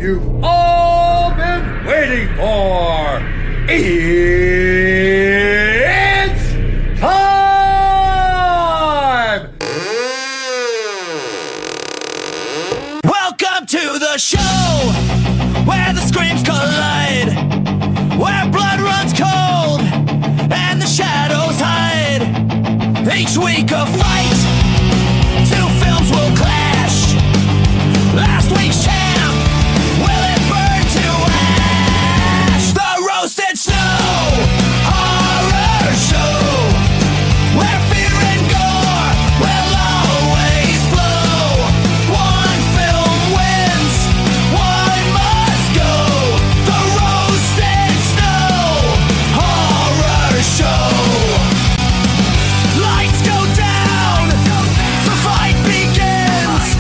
you've all been waiting for. It's time! Welcome to the show where the screams collide, where blood runs cold and the shadows hide. Each week a fight, two films will clash. Last week's champ, will it burn to ash? The Roasted Snow Horror Show, where fear and gore will always flow. One film wins, one must go. The Roasted Snow Horror Show. Lights go down, the fight begins.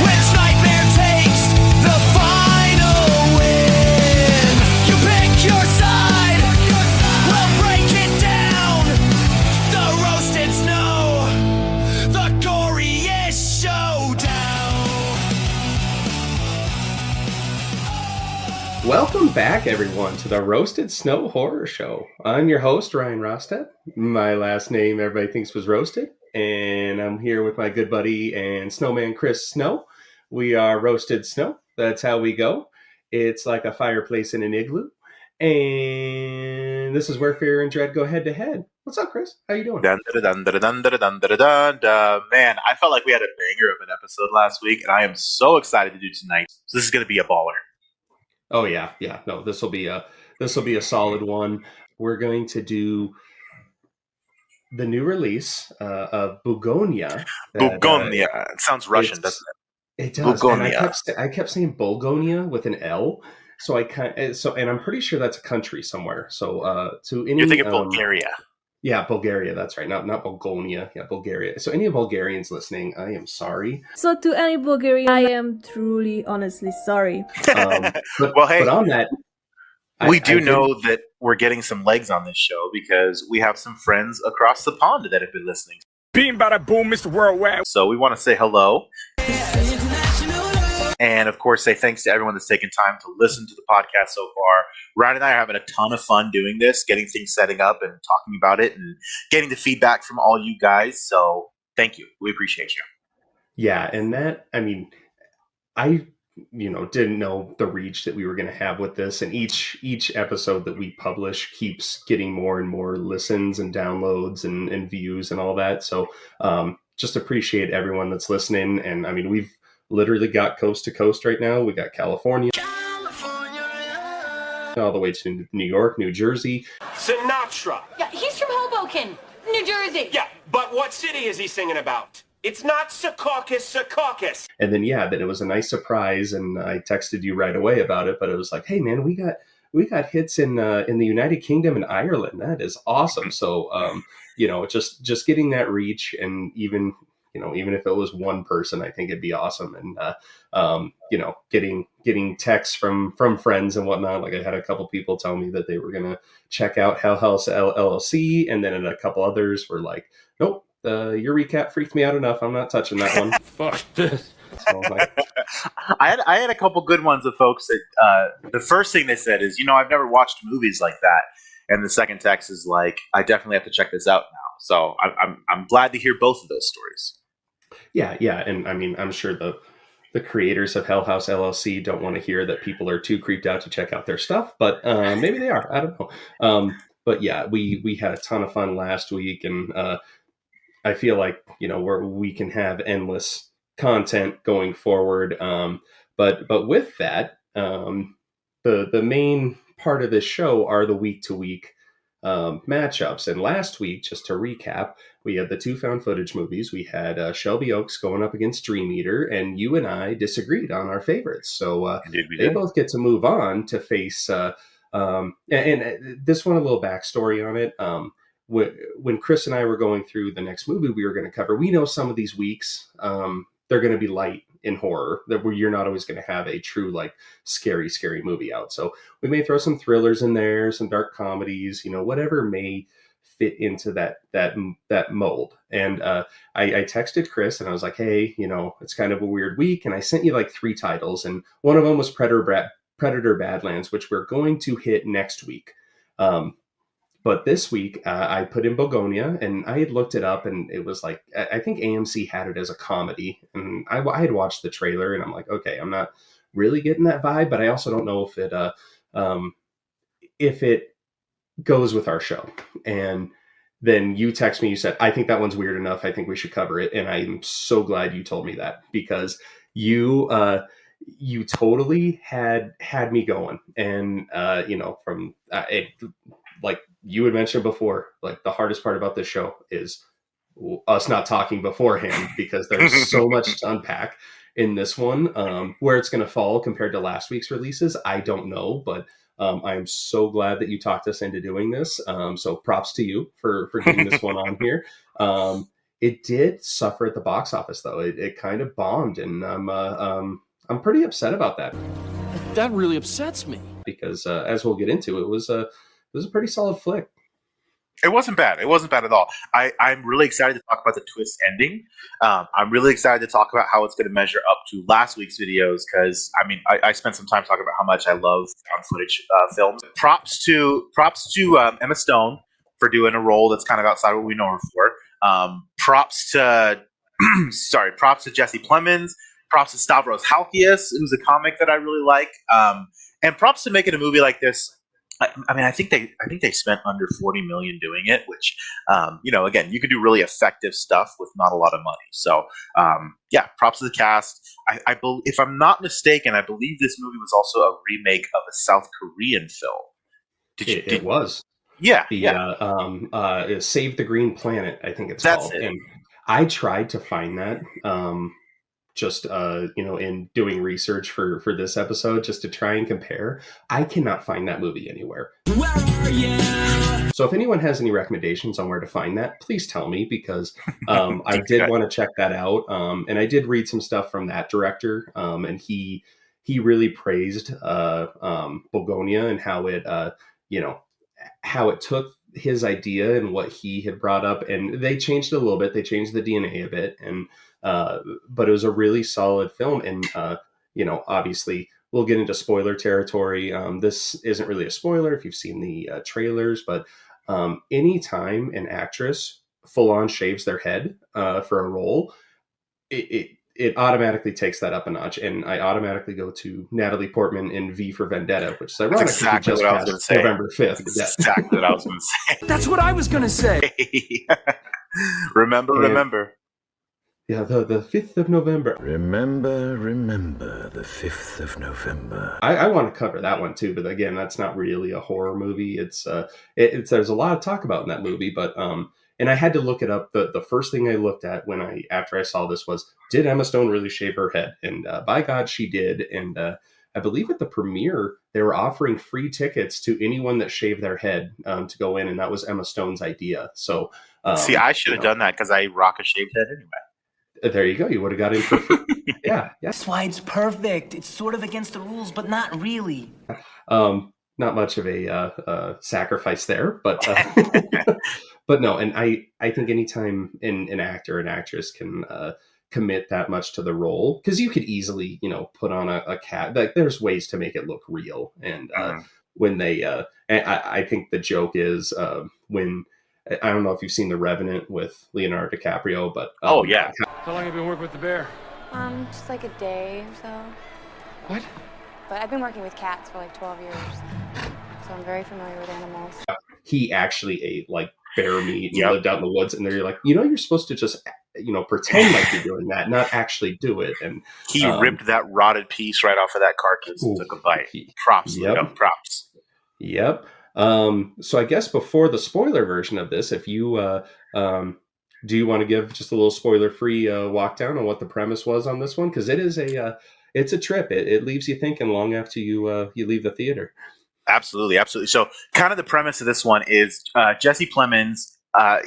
Which nightmare takes the final win? You pick your side, we'll break it down. The Roasted Snow, the goriest showdown. Welcome back, everyone, to the Roasted Snow Horror Show. I'm your host, Ryan Rosted. My last name, everybody thinks, was Roasted. And I'm here with my good buddy and snowman, Chris Snow. We are Roasted Snow. That's how we go. It's like a fireplace in an igloo. And this is where fear and dread go head to head. What's up, Chris? How you doing? Dun, dun, dun, dun, dun, dun, dun, dun, dun, dun. Man, I felt like we had a banger of an episode last week, and I am so excited to do tonight. So this is going to be a baller. Oh yeah. No, this will be a solid one. We're going to do the new release of Bugonia. Bugonia. It sounds Russian, doesn't it? It does. Bugonia. And I kept saying Bulgonia with an L. So and I'm pretty sure that's a country somewhere. So to any You're thinking Bulgaria. Yeah, Bulgaria. That's right. Not Bugonia. Yeah, Bulgaria. So any Bulgarians listening, I am sorry. So to any Bulgarian, I am truly, honestly sorry. But Well, hey, but on that, we know that we're getting some legs on this show because we have some friends across the pond that have been listening. Beam bada boom, Mr. Worldwide. So we want to say hello. And, of course, say thanks to everyone that's taken time to listen to the podcast so far. Ryan and I are having a ton of fun doing this, getting things setting up and talking about it and getting the feedback from all you guys. So thank you. We appreciate you. Yeah, and that, I mean, I didn't know the reach that we were going to have with this, and each episode that we publish keeps getting more and more listens and downloads and views and all that. So just appreciate everyone that's listening. And I mean, we've literally got coast to coast right now. We got California all the way to New York, New Jersey. Sinatra. Yeah, he's from Hoboken, New Jersey. Yeah, but what city is he singing about? It's not Secaucus. And then then it was a nice surprise, and I texted you right away about it. But it was like, hey man, we got hits in the United Kingdom and Ireland. That is awesome. So just getting that reach, and even if it was one person, I think it'd be awesome. And getting texts from friends and whatnot. Like I had a couple people tell me that they were gonna check out Hell House LLC, and then a couple others were like, nope. Your recap freaked me out enough. I'm not touching that one. Fuck this. So I had a couple good ones of folks that the first thing they said is, I've never watched movies like that. And the second text is like, I definitely have to check this out now. So I'm glad to hear both of those stories. Yeah. And I mean, I'm sure the creators of Hell House LLC don't want to hear that people are too creeped out to check out their stuff, but maybe they are. I don't know. But yeah, we had a ton of fun last week, and I feel like, we can have endless content going forward. But with that, the main part of this show are the week to week matchups. And last week, just to recap, we had the two found footage movies. We had Shelby Oaks going up against Dream Eater, and you and I disagreed on our favorites. So they both get to move on to face, and this one, a little backstory on it. When Chris and I were going through the next movie we were going to cover, we know some of these weeks, they're going to be light in horror, that where you're not always going to have a true, like, scary movie out. So we may throw some thrillers in there, some dark comedies, whatever may fit into that mold. And I texted Chris and I was like, hey, it's kind of a weird week, and I sent you like 3 titles, and one of them was Predator Badlands, which we're going to hit next week. But this week, I put in Bugonia, and I had looked it up, and it was like, I think AMC had it as a comedy. And I had watched the trailer, and I'm like, okay, I'm not really getting that vibe, but I also don't know if it goes with our show. And then you text me, you said, I think that one's weird enough. I think we should cover it. And I'm so glad you told me that, because you totally had me going. And, from like you had mentioned before, like the hardest part about this show is us not talking beforehand, because there's so much to unpack in this one. Where it's going to fall compared to last week's releases, I don't know, but I'm so glad that you talked us into doing this. So props to you for getting this one on here. It did suffer at the box office, though. It kind of bombed, and I'm pretty upset about that. That really upsets me. Because as we'll get into, it was a pretty solid flick. It wasn't bad. It wasn't bad at all. I'm really excited to talk about the twist ending. I'm really excited to talk about how it's going to measure up to last week's videos, because I spent some time talking about how much I love found footage films. Props to Emma Stone for doing a role that's kind of outside what we know her for. Props to Jesse Plemons. Props to Stavros Halkias, who's a comic that I really like. And props to making a movie like this. I think they spent under $40 million doing it, which, again, you can do really effective stuff with not a lot of money. So, props to the cast. If I'm not mistaken, I believe this movie was also a remake of a South Korean film. It was. Yeah. Save the Green Planet, I think it's That's called. it. And I tried to find that. Just in doing research for this episode, just to try and compare. I cannot find that movie anywhere. Where are you? So if anyone has any recommendations on where to find that, please tell me, because I did want to check that out. And I did read some stuff from that director, and he really praised Bugonia and how it took his idea and what he had brought up, and they changed it a little bit. They changed the DNA a bit, and but it was a really solid film. And obviously we'll get into spoiler territory. This isn't really a spoiler if you've seen the trailers, but anytime an actress full on shaves their head for a role, it automatically takes that up a notch. And I automatically go to Natalie Portman in V for Vendetta, which is ironic. That's exactly what I was going to say. November 5th. That's exactly what I was going to say. That's what I was going to say. Remember. Yeah, the 5th of November. Remember the 5th of November. I want to cover that one too, but again, that's not really a horror movie. It's there's a lot of talk about in that movie, but and I had to look it up. The first thing I looked at after I saw this was, did Emma Stone really shave her head? And by God, she did. And I believe at the premiere they were offering free tickets to anyone that shaved their head to go in, and that was Emma Stone's idea. So see, I should have done that, because I rock a shaved head anyway. There you go. You would have got in for free. Yeah. That's why it's perfect. It's sort of against the rules, but not really. Not much of a sacrifice there, but but no. And I think anytime an actor and actress can commit that much to the role, because you could easily put on a cat. Like, there's ways to make it look real. And when they, I think the joke is when. I don't know if you've seen The Revenant with Leonardo DiCaprio, but oh yeah. How long have you been working with the bear? Just like a day or so. What? But I've been working with cats for like 12 years, so I'm very familiar with animals. He actually ate like bear meat and lived out in the woods, and they're like, you're supposed to just pretend like you're doing that, not actually do it. And he ripped that rotted piece right off of that carcass and took a bite. Props. Props. Yep. So I guess before the spoiler version of this, if you do you want to give just a little spoiler-free walk down on what the premise was on this one? Because it is it's a trip. It leaves you thinking long after you leave the theater. Absolutely. So kind of the premise of this one is Jesse Plemons.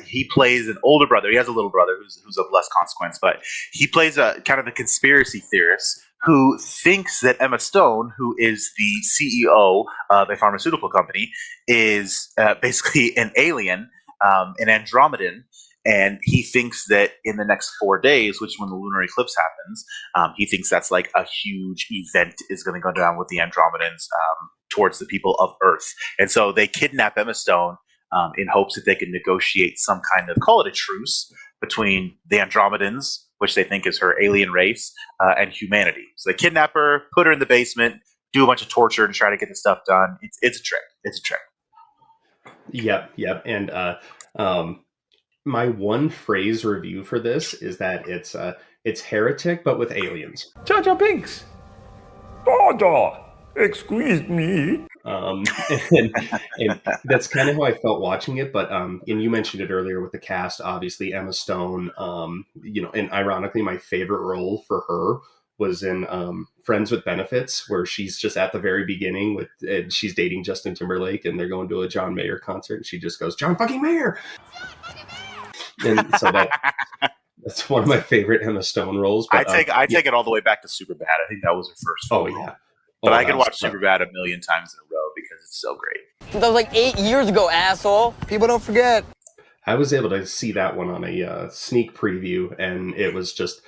He plays an older brother. He has a little brother who's of less consequence, but he plays a kind of a conspiracy theorist who thinks that Emma Stone, who is the CEO of a pharmaceutical company, is basically an alien an Andromedan, and he thinks that in the next 4 days, which is when the lunar eclipse happens, he thinks that's like a huge event is going to go down with the Andromedans towards the people of Earth. And so they kidnap Emma Stone in hopes that they can negotiate some kind of, call it a truce, between the Andromedans, which they think is her alien race, and humanity. So they kidnap her, put her in the basement, do a bunch of torture to try to get the stuff done. It's a trick. It's a trick. Yep. And my one phrase review for this is that it's Heretic, but with aliens. Jar Jar Binks. Dada. Excuse me. And that's kind of how I felt watching it. But and you mentioned it earlier with the cast, obviously Emma Stone. And ironically, my favorite role for her was in Friends with Benefits, where she's just at the very beginning and she's dating Justin Timberlake, and they're going to a John Mayer concert, and she just goes, "John fucking Mayer." And so that's one of my favorite Emma Stone roles. But, I take it all the way back to Superbad. I think that was her first film. Oh yeah. But I could watch Superbad a million times in a row because it's so great. That was like 8 years ago, asshole. People don't forget. I was able to see that one on a sneak preview, and it was just,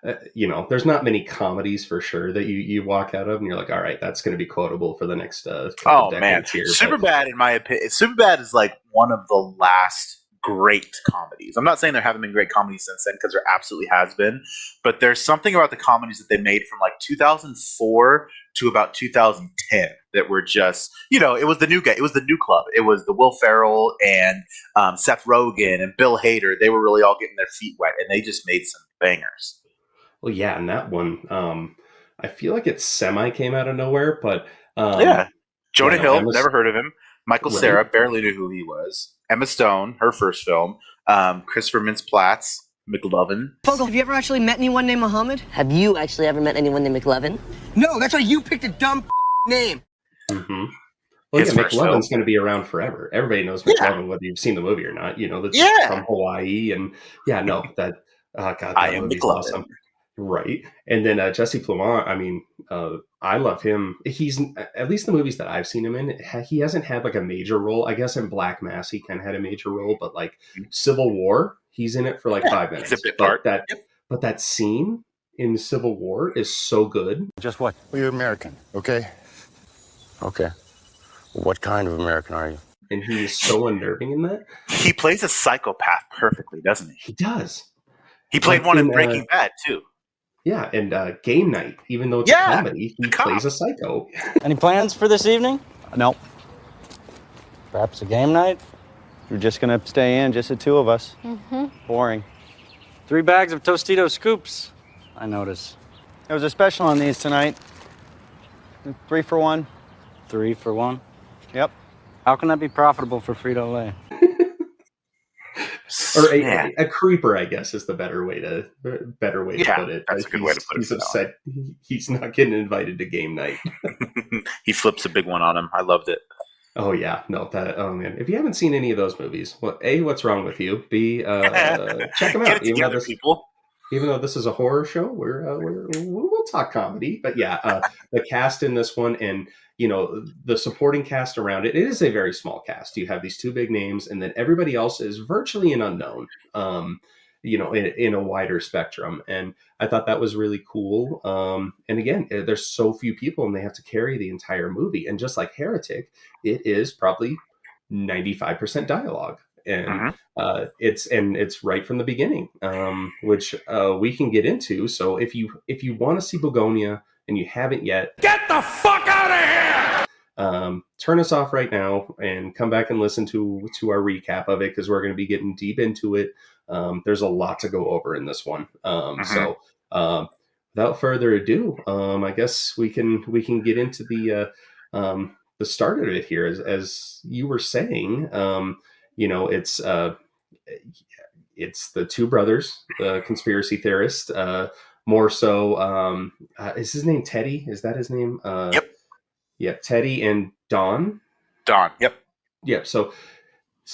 there's not many comedies for sure that you walk out of and you're like, all right, that's going to be quotable for the next couple decades here. Superbad, in my opinion, Superbad is like one of the last great comedies. I'm not saying there haven't been great comedies since then, because there absolutely has been, but there's something about the comedies that they made from like 2004 to about 2010 that were just, it was the new guy, it was the new club, it was the Will Ferrell and Seth Rogen and Bill Hader. They were really all getting their feet wet, and they just made some bangers. Well, yeah, and that one, I feel like it semi came out of nowhere, but Jonah Hill, never heard of him. Michael Cera, barely knew who he was. Emma Stone, her first film. Christopher Mintz-Plasse, McLovin. Fogel, have you ever actually met anyone named Muhammad? Have you actually ever met anyone named McLovin? No, that's why you picked a dumb name. Mm-hmm. Well, yeah, McLovin's going to be around forever. Everybody knows McLovin, whether you've seen the movie or not. That's from Hawaii, and that movie's awesome. Right. And then Jesse Plemons, I mean, I love him. He's, at least the movies that I've seen him in, he hasn't had like a major role. I guess in Black Mass he kind of had a major role, but like Civil War, he's in it for like 5 minutes. It's a bit part. But that scene in Civil War is so good. Just what? Well, you're American, okay? Okay. What kind of American are you? And he is so unnerving in that. He plays a psychopath perfectly, doesn't he? He does. He played one in Breaking Bad too. Yeah, and Game Night, even though it's a comedy, he plays a psycho. Any plans for this evening? No. Perhaps a game night? We're just going to stay in, just the two of us. Mm-hmm. Boring. 3 bags of Tostito scoops, I notice. There was a special on these tonight. 3 for 1. 3 for 1? Yep. How can that be profitable for Frito-Lay? Or a creeper, I guess, is the better way to put it. That's a good way to put it. He's upset. He's not getting invited to game night. He flips a big one on him. I loved it. Oh yeah, no, oh man! If you haven't seen any of those movies, well, A, what's wrong with you? B, check them out. Even though this is a horror show, we'll talk comedy. But yeah, the cast in this one, and the supporting cast around it, it is a very small cast. You have these 2 big names, and then everybody else is virtually an unknown. In a wider spectrum, and I thought that was really cool. And again, there's so few people, and they have to carry the entire movie. And just like Heretic, it is probably 95% dialogue. And it's right from the beginning, which we can get into. So if you want to see Bugonia and you haven't yet, get the fuck out of here! Turn us off right now and come back and listen to our recap of it, because we're going to be getting deep into it. There's a lot to go over in this one. So without further ado, I guess we can get into the start of it here. As you were saying, it's the 2 brothers, the conspiracy theorist, more so. Is his name Teddy? Is that his name? Yep. Yeah. Teddy and Don. Yep. Yep. So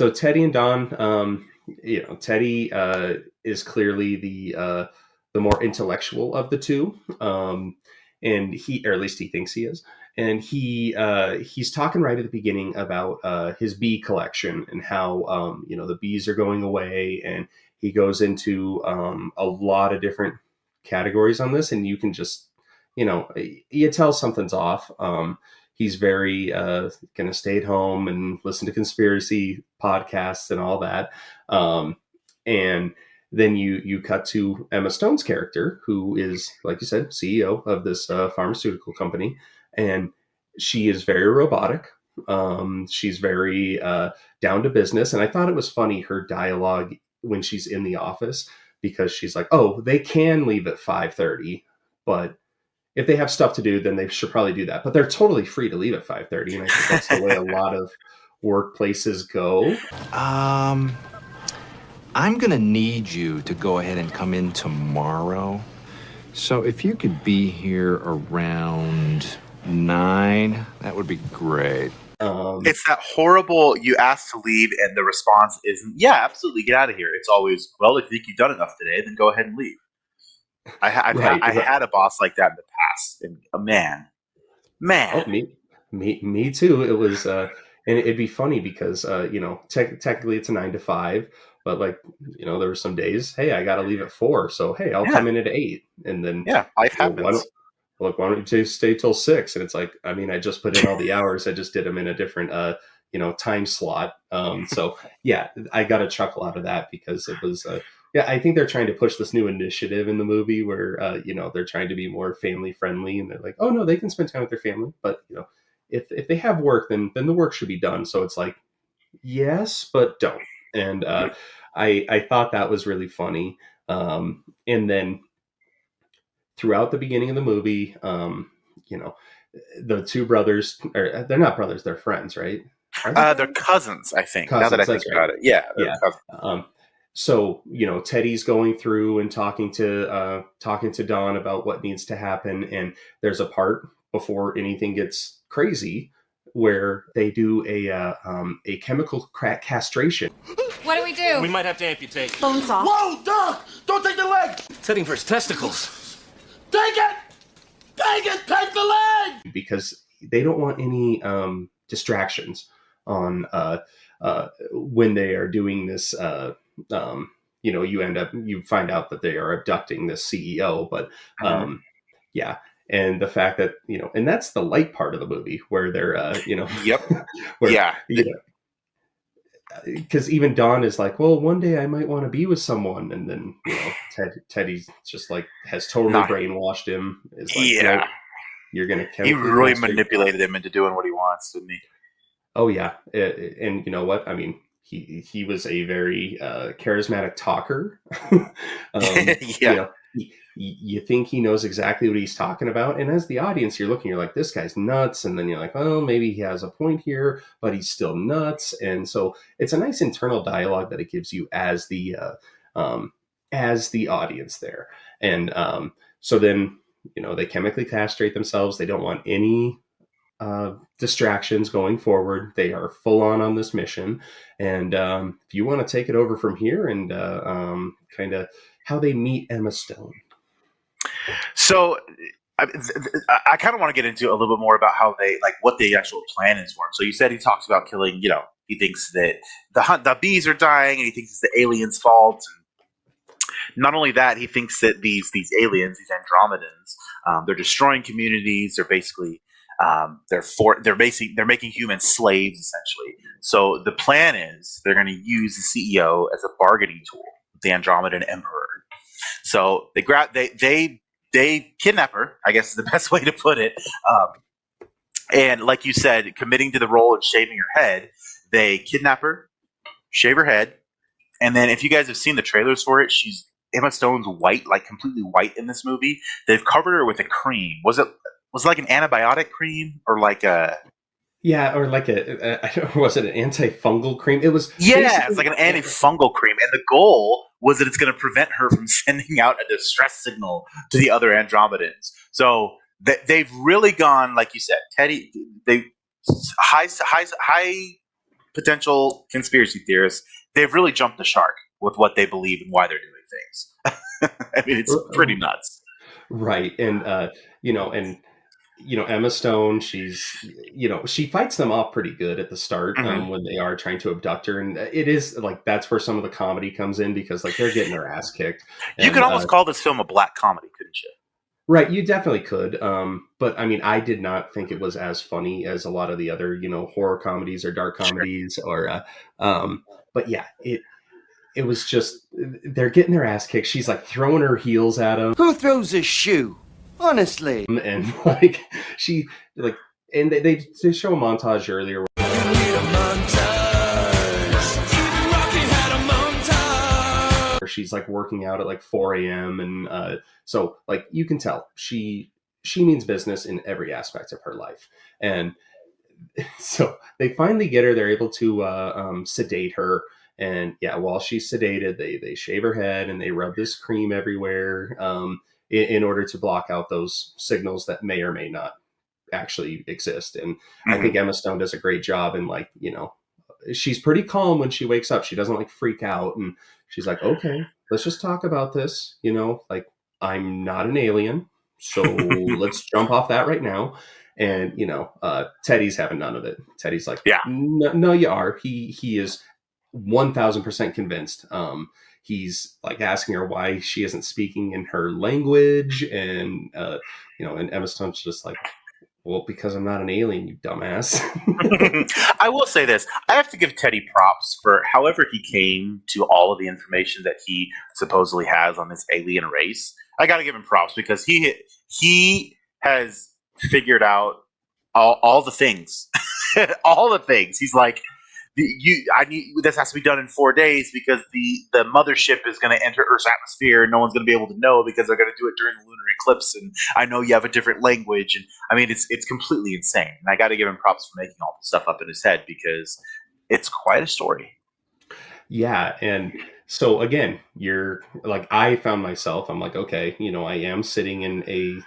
Teddy and Don, Teddy is clearly the more intellectual of the 2. And or at least he thinks he is. and he's talking right at the beginning about his bee collection and how the bees are going away, and he goes into a lot of different categories on this, and you can just you tell something's off. He's very gonna stay at home and listen to conspiracy podcasts and all that, and then you cut to Emma Stone's character, who is, like you said, CEO of this pharmaceutical company, and she is very robotic. She's very down to business, and I thought it was funny, her dialogue when she's in the office, because she's like, "Oh, they can leave at 5:30, but if they have stuff to do, then they should probably do that. But they're totally free to leave at 5:30," and I think that's the way a lot of workplaces go. I'm gonna need you to go ahead and come in tomorrow. So if you could be here around 9, that would be great. It's that horrible, you ask to leave and the response isn't, yeah, absolutely, get out of here. It's always, well, if you think you've done enough today, then go ahead and leave. I had a boss like that in the past, and man. Oh, me too. It was, and it'd be funny because technically it's a 9 to 5, but there were some days, hey, I got to leave at 4, so hey, I'll come in at 8, and then life happens. Why don't you stay till 6? And it's like, I mean, I just put in all the hours. I just did them in a different time slot. So yeah, I got a chuckle out of that because it was. I think they're trying to push this new initiative in the movie where, they're trying to be more family friendly, and they're like, oh no, they can spend time with their family, but if they have work, then the work should be done. So it's like, yes, but don't. And I thought that was really funny. And then throughout the beginning of the movie, the two brothers, or they're not brothers, they're friends, right? They're cousins, I think. Cousins, now that I think about it. Yeah. So, Teddy's going through and talking to Dawn about what needs to happen. And there's a part before anything gets crazy where they do a chemical castration. What do we do? We might have to amputate. Bone saw. Whoa, Doc! Don't take the leg! It's heading for his testicles. Take it! Take it! Take the leg! Because they don't want any distractions on when they are doing this. You find out that they are abducting this CEO, but and the fact that and that's the light part of the movie where they're yep, where, because even Dawn is like, well, one day I might want to be with someone, and then Teddy's just like has totally brainwashed him. It's like, nope, you're gonna. He really manipulated him into doing what he wants, didn't he? Oh yeah, and you know what? I mean, he was a very charismatic talker. You think he knows exactly what he's talking about, and as the audience, you're like, this guy's nuts, and then you're like, oh, maybe he has a point here, but he's still nuts. And so it's a nice internal dialogue that it gives you as the audience there. And so then they chemically castrate themselves. They don't want any distractions going forward. They are full on this mission. And if you want to take it over from here and kind of how they meet Emma Stone. So I kind of want to get into a little bit more about how they, what the actual plan is for him. So you said he talks about killing, he thinks that the bees are dying, and he thinks it's the aliens' fault. And not only that, he thinks that these aliens, these Andromedans, they're destroying communities. They're basically they're making humans slaves, essentially. So the plan is they're going to use the CEO as a bargaining tool, the Andromedan Emperor. So they kidnap her, I guess is the best way to put it. And like you said, committing to the role of shaving her head, they kidnap her, shave her head, and then if you guys have seen the trailers for it, Emma Stone's white, completely white in this movie. They've covered her with a cream. Was it like an antibiotic cream or like a? Yeah, or like was it an antifungal cream? It was. Yeah, it's like an antifungal cream, and the goal was that it's going to prevent her from sending out a distress signal to the other Andromedans. So they've really gone, like you said, Teddy. They high potential conspiracy theorists. They've really jumped the shark with what they believe and why they're doing things. I mean, it's pretty nuts, right? And and Emma Stone, she's, she fights them off pretty good at the start Mhm. when they are trying to abduct her. And it is like, that's where some of the comedy comes in because like they're getting their ass kicked. You could And almost call this film a black comedy, couldn't you? right, you definitely could. But I mean, I did not think it was as funny as a lot of the other, horror comedies or dark comedies but yeah, it was just, they're getting their ass kicked. She's like throwing her heels at them. Who throws a shoe? Honestly. And like she like and they show a montage earlier where she's like working out at like 4 a.m. and so like you can tell she means business in every aspect of her life. And so they finally get her. They're able to sedate her. And yeah, while she's sedated, they shave her head and they rub this cream everywhere in order to block out those signals that may or may not actually exist. And I think Emma Stone does a great job in like, she's pretty calm when she wakes up. She doesn't like freak out. And she's like, okay, let's just talk about this. Like I'm not an alien. So let's jump off that right now. And, Teddy's having none of it. Teddy's like, yeah, no, you are. He is 1000% convinced. He's like asking her why she isn't speaking in her language. And, and Emma Stone's just like, well, because I'm not an alien, you dumbass. I will say this. I have to give Teddy props for however he came to all of the information that he supposedly has on this alien race. I got to give him props because he has figured out all the things. All the things. He's like, this has to be done in 4 days because the mothership is going to enter Earth's atmosphere and no one's going to be able to know because they're going to do it during the lunar eclipse. And I know you have a different language. And I mean, it's completely insane. And I got to give him props for making all the stuff up in his head because it's quite a story. Yeah. And so again, you're like, I found myself, I'm like, okay, I am sitting in a,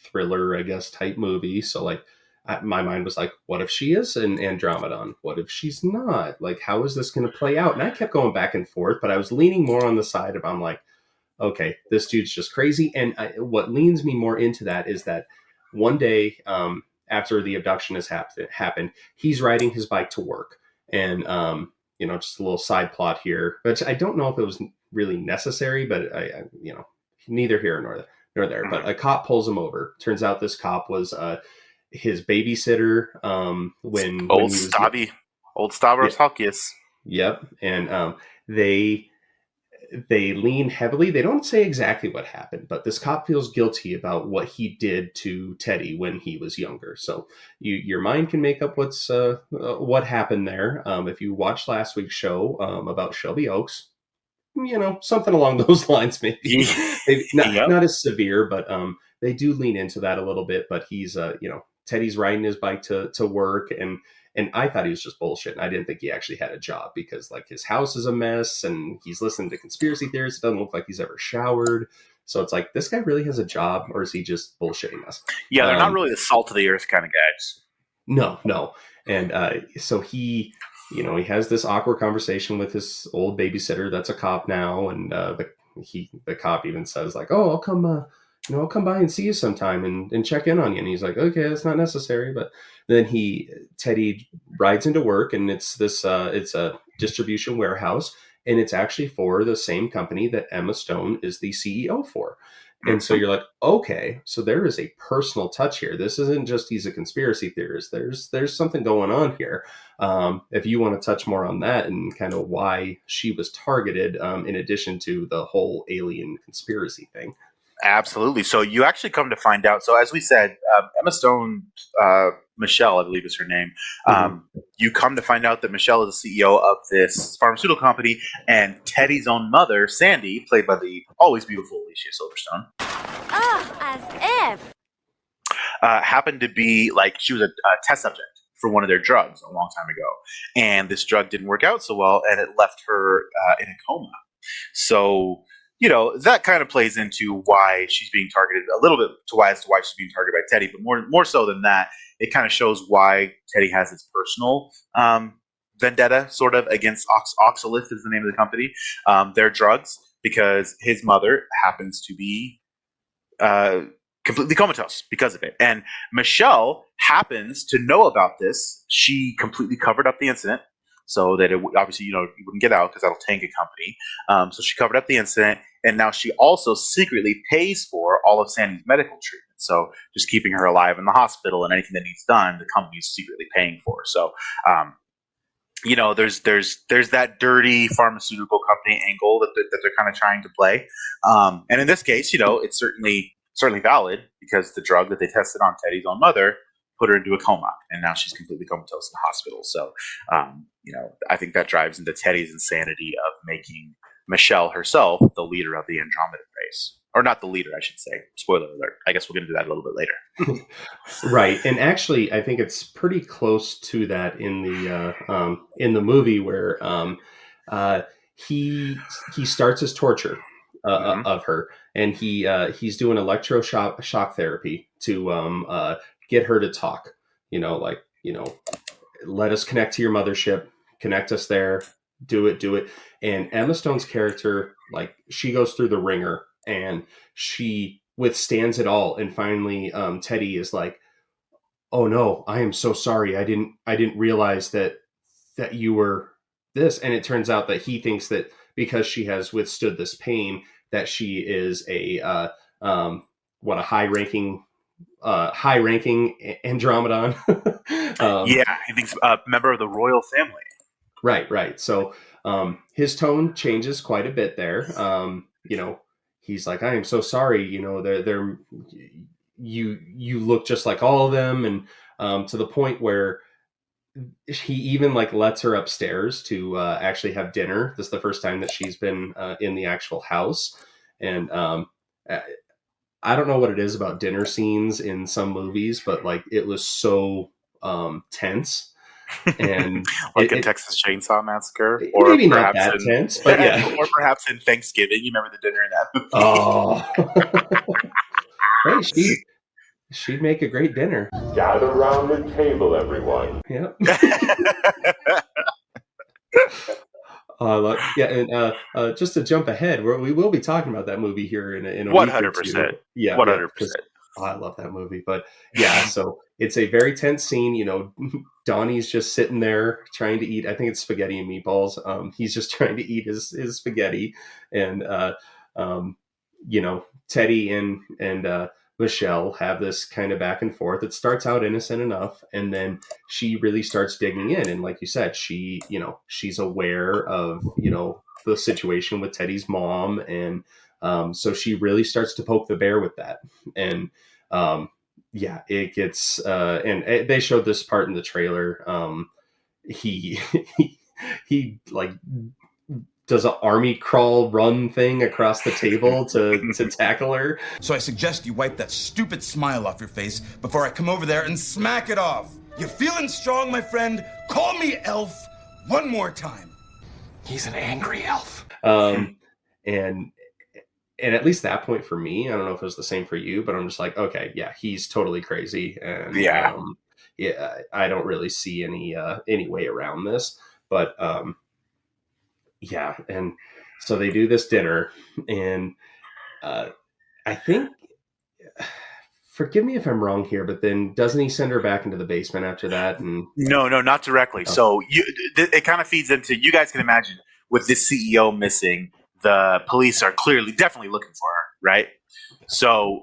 thriller, I guess, type movie. So like, my mind was like, what if she is an Andromedon? What if she's not? Like, how is this going to play out? And I kept going back and forth, but I was leaning more on the side of, I'm like, okay, this dude's just crazy. And what leans me more into that is that one day after the abduction has happened, he's riding his bike to work. And, just a little side plot here, but I don't know if it was really necessary, but I neither here nor there. But a cop pulls him over. Turns out this cop was his babysitter when old Stavros Halkias. Yep. And they lean heavily. They don't say exactly what happened, but this cop feels guilty about what he did to Teddy when he was younger. So your mind can make up what happened there. If you watched last week's show about Shelby Oaks, something along those lines, maybe not as severe, but they do lean into that a little bit. But he's Teddy's riding his bike to work, and I thought he was just bullshit. I didn't think he actually had a job because like his house is a mess and he's listening to conspiracy theories. It doesn't look like he's ever showered. So it's like, this guy really has a job, or is he just bullshitting us? Yeah, they're not really the salt of the earth kind of guys. No. And so he has this awkward conversation with his old babysitter that's a cop now, and the cop even says like, "Oh, I'll come by and see you sometime and check in on you." And he's like, "Okay, that's not necessary." But then Teddy rides into work, and it's a distribution warehouse, and it's actually for the same company that Emma Stone is the CEO for. And so you're like, okay, so there is a personal touch here. This isn't just he's a conspiracy theorist. There's something going on here. If you want to touch more on that and kind of why she was targeted, in addition to the whole alien conspiracy thing. Absolutely. So you actually come to find out. So as we said, Emma Stone, Michelle, I believe is her name. You come to find out that Michelle is the CEO of this pharmaceutical company, and Teddy's own mother, Sandy, played by the always beautiful Alicia Silverstone. As if. Happened to be like she was a test subject for one of their drugs a long time ago, and this drug didn't work out so well, and it left her in a coma. So that kind of plays into why she's being targeted a little bit, to why she's being targeted by Teddy, but more so than that, it kind of shows why Teddy has his personal vendetta sort of against Oxalith is the name of the company, their drugs, because his mother happens to be completely comatose because of it. And Michelle happens to know about this. She completely covered up the incident so that it obviously, you wouldn't get out because that'll tank a company. So she covered up the incident, and now she also secretly pays for all of Sandy's medical treatment. So just keeping her alive in the hospital and anything that needs done, the company is secretly paying for. So, there's that dirty pharmaceutical company angle that they're kind of trying to play. And in this case, it's certainly valid because the drug that they tested on Teddy's own mother put her into a coma, and now she's completely comatose in the hospital. So, I think that drives into Teddy's insanity of making Michelle herself the leader of the Andromeda race. Or not the leader, I should say. Spoiler alert. I guess we'll get into that a little bit later. Right. And actually, I think it's pretty close to that in the movie where he starts his torture of her, and he's doing electroshock therapy to get her to talk. Let us connect to your mothership, connect us there, do it. And Emma Stone's character, she goes through the ringer and she withstands it all. And finally, Teddy is like, "Oh no, I am so sorry. I didn't realize that you were this." And it turns out that he thinks that because she has withstood this pain, that she is a high-ranking Andromedon. He thinks a member of the royal family. Right. So his tone changes quite a bit there. He's like, "I am so sorry. You look just like all of them," and to the point where he even lets her upstairs to actually have dinner. This is the first time that she's been in the actual house, and I don't know what it is about dinner scenes in some movies, but it was so tense. And in Texas Chainsaw Massacre, or maybe not that tense, but yeah, or perhaps in Thanksgiving. You remember the dinner in that movie? Oh, hey, she'd make a great dinner. Gather round the table, everyone. Yep. And just to jump ahead, we will be talking about that movie here in a 100%. Yeah, 100%. I love that movie, but yeah, so it's a very tense scene. Donnie's just sitting there trying to eat. I think it's spaghetti and meatballs. He's just trying to eat his spaghetti, and Teddy and Michelle have this kind of back and forth. It starts out innocent enough, and then she really starts digging in. And like you said, she's aware of the situation with Teddy's mom, and so she really starts to poke the bear with that. And it gets and they showed this part in the trailer. He does an army crawl run thing across the table to tackle her. So I suggest you wipe that stupid smile off your face before I come over there and smack it off. You feeling strong, my friend? Call me Elf one more time. He's an angry elf. And at least that point for me, I don't know if it was the same for you, but I'm just like, okay, yeah, he's totally crazy. And I don't really see any way around this, but and so they do this dinner, and I think, forgive me if I'm wrong here, but then doesn't he send her back into the basement after that? And No, not directly. Oh. So it kind of feeds into, you guys can imagine, with this CEO missing, the police are definitely looking for her, right? So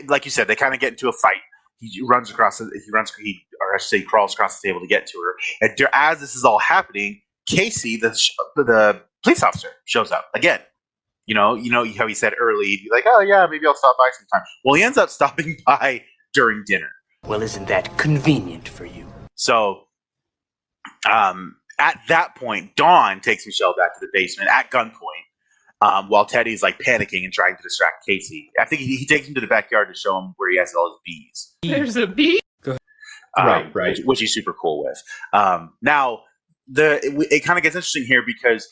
like you said, they kind of get into a fight. He crawls across the table to get to her. And as this is all happening, Casey, the police officer, shows up again. You know how he said early, he'd be like, "Oh yeah, maybe I'll stop by sometime." Well, he ends up stopping by during dinner. Well, isn't that convenient for you? So, at that point, Dawn takes Michelle back to the basement at gunpoint, while Teddy's panicking and trying to distract Casey. I think he takes him to the backyard to show him where he has all his bees. There's a bee. Right. Which he's super cool with. Now, it kind of gets interesting here because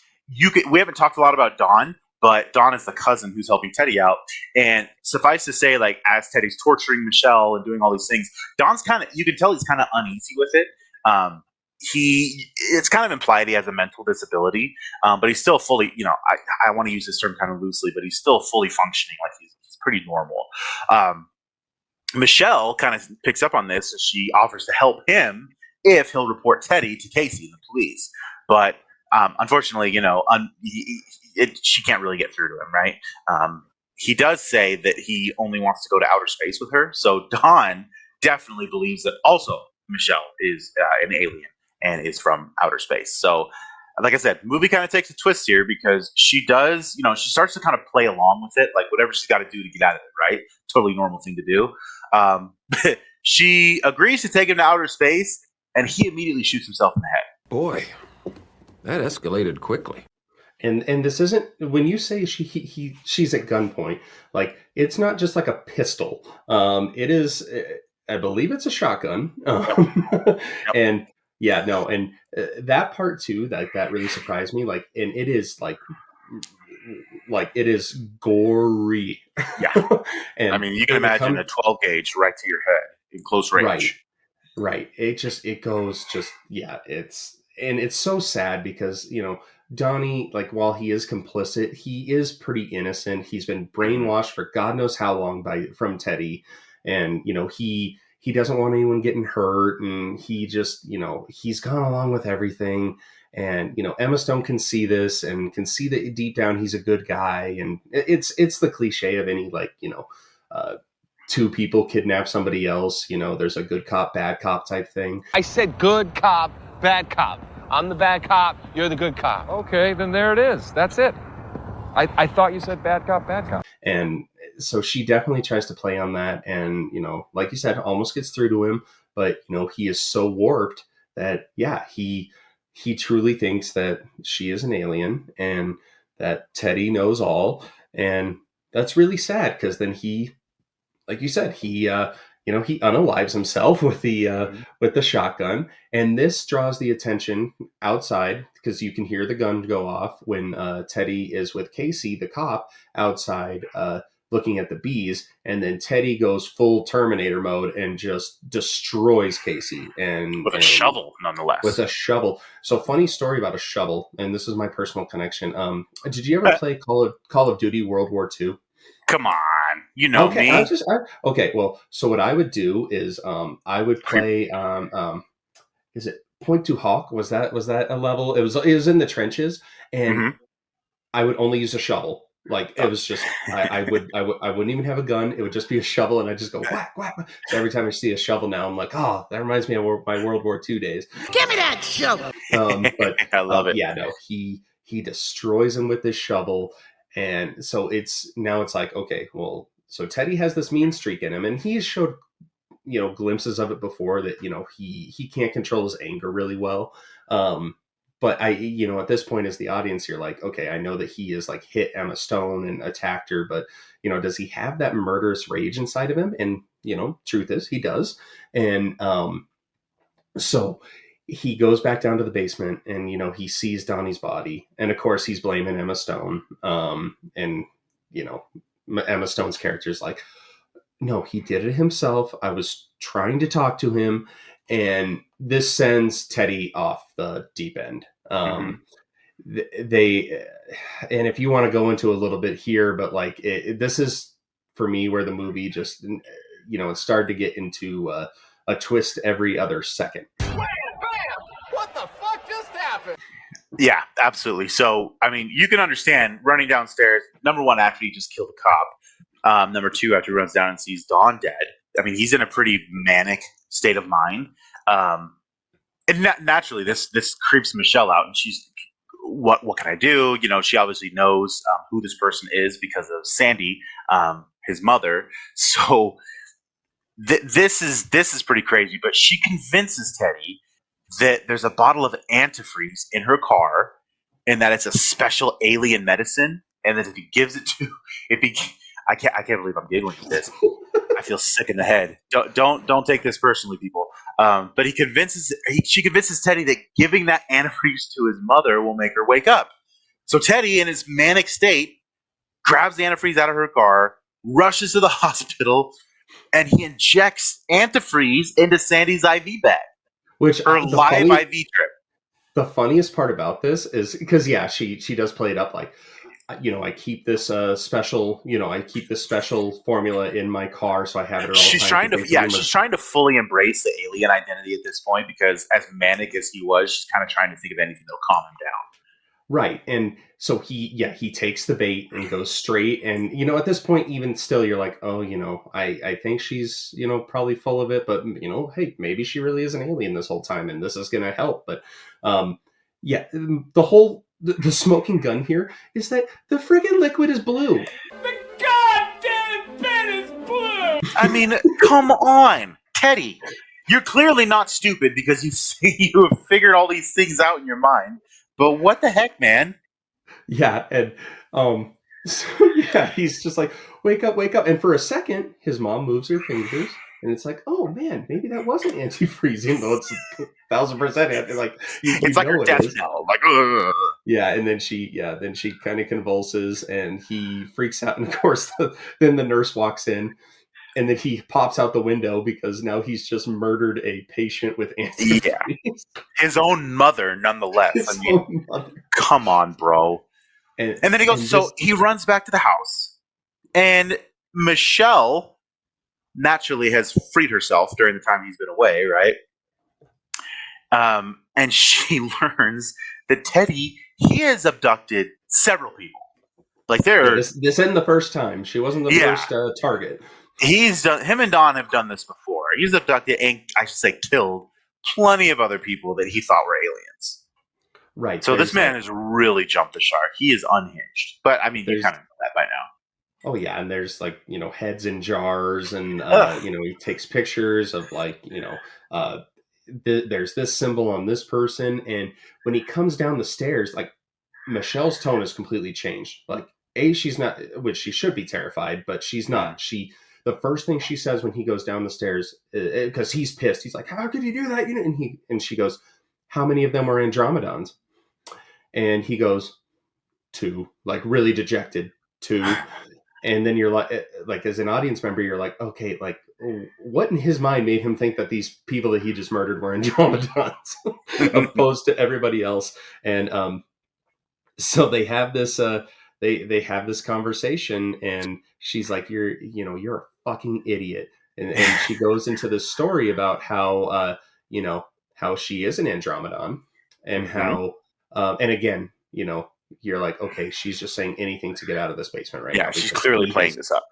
we haven't talked a lot about Dawn, but Dawn is the cousin who's helping Teddy out. And suffice to say, as Teddy's torturing Michelle and doing all these things, Dawn's you can tell he's kind of uneasy with it. It's kind of implied he has a mental disability, but he's still fully, I want to use this term kind of loosely, but he's still fully functioning. He's pretty normal. Michelle kind of picks up on this, and she offers to help him if he'll report Teddy to Casey and the police. But unfortunately, she can't really get through to him, right? He does say that he only wants to go to outer space with her. So Don definitely believes that also Michelle is an alien and is from outer space. So, like I said, the movie kind of takes a twist here because she does, she starts to kind of play along with it, like whatever she's got to do to get out of it, right? Totally normal thing to do. She agrees to take him to outer space, and he immediately shoots himself in the head. Boy, that escalated quickly. And this isn't, when you say she's at gunpoint, like, it's not just like a pistol. It is, I believe it's a shotgun. And yeah, no, and that part too, that really surprised me. Like, and it is like it is gory. Yeah. And I mean, you can imagine a 12 gauge right to your head in close range. Right. It goes it's so sad because, Donnie, like, while he is complicit, he is pretty innocent. He's been brainwashed for God knows how long from Teddy. And, he doesn't want anyone getting hurt. And he just, he's gone along with everything. And, Emma Stone can see this and can see that deep down he's a good guy. And it's the cliche of any, like, two people kidnap somebody else. There's a good cop, bad cop type thing. I said good cop, bad cop. I'm the bad cop. You're the good cop. Okay, then there it is. That's it. I thought you said bad cop, bad cop. And so she definitely tries to play on that. And, like you said, almost gets through to him. But, he is so warped that, yeah, he truly thinks that she is an alien and that Teddy knows all. And that's really sad because then he, like you said, he unalives himself with the shotgun, and this draws the attention outside because you can hear the gun go off when Teddy is with Casey, the cop, outside looking at the bees, and then Teddy goes full Terminator mode and just destroys Casey with a shovel, nonetheless. With a shovel. So, funny story about a shovel, and this is my personal connection. Did you ever play Call of Duty World War II? Come on. Me. Okay. Well, so what I would do is I would play is it Point to Hawk? Was that a level? It was in the trenches, and I would only use a shovel. Like, it was just I wouldn't even have a gun. It would just be a shovel, and I just go whack whack. So every time I see a shovel now, I'm like, oh, that reminds me of my World War II days. Give me that shovel. But I love it. Yeah, no, he destroys him with this shovel, and so it's like, okay, well. So Teddy has this mean streak in him, and he's showed, glimpses of it before that, he can't control his anger really well. But at this point as the audience, you're like, okay, I know that he is like hit Emma Stone and attacked her, but, does he have that murderous rage inside of him? And, truth is he does. And so he goes back down to the basement and, he sees Donnie's body. And of course he's blaming Emma Stone. And, Emma Stone's character is like, no, he did it himself. I was trying to talk to him. And this sends Teddy off the deep end. They, and if you want to go into a little bit here, but like, this is for me where the movie just, it started to get into a twist every other second. Bam! What the fuck just happened? Yeah, absolutely. So, I mean, you can understand running downstairs. Number one, after he just killed a cop. Number two, after he runs down and sees Dawn dead. I mean, he's in a pretty manic state of mind. And naturally, this creeps Michelle out, and she's, what can I do? She obviously knows who this person is because of Sandy, his mother. So this is pretty crazy. But she convinces Teddy that there's a bottle of antifreeze in her car, and that it's a special alien medicine, and that if he gives it to, I can't believe I'm giggling at this. I feel sick in the head. Don't take this personally, people. But she convinces Teddy that giving that antifreeze to his mother will make her wake up. So Teddy, in his manic state, grabs the antifreeze out of her car, rushes to the hospital, and he injects antifreeze into Sandy's IV bag. Which her live IV trip. The funniest part about this is because, yeah, she does play it up like, I keep this special, I keep this special formula in my car, so I have it at all She's times. she's trying to fully embrace the alien identity at this point, because as manic as he was, she's kind of trying to think of anything that'll calm him down. Right. And so he takes the bait and goes straight. And, at this point, even still, you're like, oh, I think she's, probably full of it. But, hey, maybe she really is an alien this whole time and this is going to help. But, the smoking gun here is that the friggin' liquid is blue. The goddamn pen is blue! I mean, come on, Teddy. You're clearly not stupid because you have figured all these things out in your mind. But what the heck, man? Yeah, and he's just like, wake up. And for a second, his mom moves her fingers, and it's like, oh man, maybe that wasn't antifreeze, even though it's 1,000%. Like it's like her death knell. Like, ugh. Yeah, and then she kind of convulses, and he freaks out, and of course, then the nurse walks in. And then he pops out the window because now he's just murdered a patient with antifreeze. Yeah. His own mother, nonetheless. Come on, bro. And then he goes, he runs back to the house. And Michelle naturally has freed herself during the time he's been away, right? And she learns that Teddy, he has abducted several people. Like this isn't the first time. She wasn't the first target. Him and Don have done this before. He's abducted and, I should say, killed plenty of other people that he thought were aliens. Right. So this man has really jumped the shark. He is unhinged. But, I mean, you kind of know that by now. Oh, yeah. And there's, heads in jars. And, he takes pictures of, there's this symbol on this person. And when he comes down the stairs, Michelle's tone has completely changed. She's not, which she should be terrified, but she's not. The first thing she says when he goes down the stairs, because he's pissed, he's like, "How could you do that?" And she goes, "How many of them were Andromedons?" And he goes, 2, really dejected, 2. And then you're like, as an audience member, you're like, okay, what in his mind made him think that these people that he just murdered were Andromedons, opposed to everybody else? And so they have this. They have this conversation, and she's like, you're a fucking idiot. And she goes into this story about how, how she is an Andromedon, and how, and again, you're like, okay, she's just saying anything to get out of this basement right now. Yeah, she's clearly playing this up.